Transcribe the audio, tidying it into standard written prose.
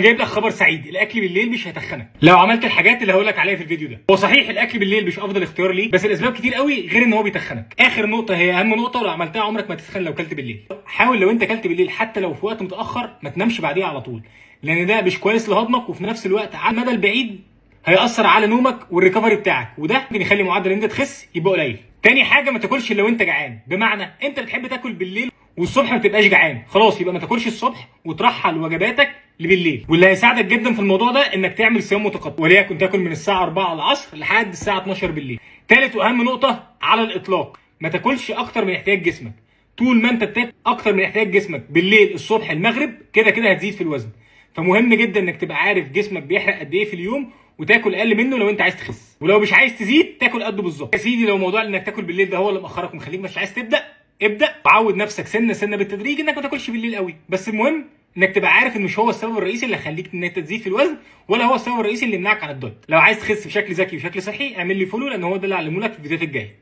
جايب لك خبر سعيد، الاكل بالليل مش هيتخنك لو عملت الحاجات اللي هقول لك عليها في الفيديو ده. هو صحيح الاكل بالليل مش افضل اختيار ليك، بس الاسباب كتير قوي غير ان هو بيتخنك. اخر نقطه هي اهم نقطه، ولو عملتها عمرك ما تتخن لو كلت بالليل. حاول لو انت كلت بالليل حتى لو في وقت متاخر ما تنامش بعديها على طول، لان ده مش كويس لهضمك، وفي نفس الوقت على المدى البعيد هيأثر على نومك والريكفري بتاعك، وده ممكن يخلي معدل ان انت تخس يبقى قليل. تاني حاجه، ما تاكلش لو انت جعان. بمعنى انت بتحب تاكل بالليل والصبح ما تبقاش جعان، خلاص يبقى ما تاكلش الصبح وترحل وجباتك لبالليل. واللي هيساعدك جدا في الموضوع ده انك تعمل صيام متقطع، وليكن تاكل من الساعه 4 العصر لحد الساعه 12 بالليل. ثالث واهم نقطه على الاطلاق، ما تاكلش اكتر من احتياج جسمك. طول ما انت بتاكل اكتر من احتياج جسمك بالليل الصبح المغرب كده كده هتزيد في الوزن. فمهم جدا انك تبقى عارف جسمك بيحرق قد ايه في اليوم وتاكل اقل منه لو انت عايز تخس، ولو مش عايز تزيد تاكل قده بالظبط. يا سيدي لو موضوع انك تاكل بالليل ده هو اللي مأخرك ومخليك مش عايز تبدا، ابدا وعود نفسك سنه سنه بالتدريج انك ما تاكلش بالليل قوي. بس المهم انك تبقى عارف ان مش هو السبب الرئيسي اللي هيخليك ان انت تزيد في الوزن، ولا هو السبب الرئيسي اللي يمنعك عن الدايت. لو عايز تخس بشكل ذكي وشكل صحي اعمل لي فولو، لان هو ده اللي هعلمه لك في الفيديوهات الجايه.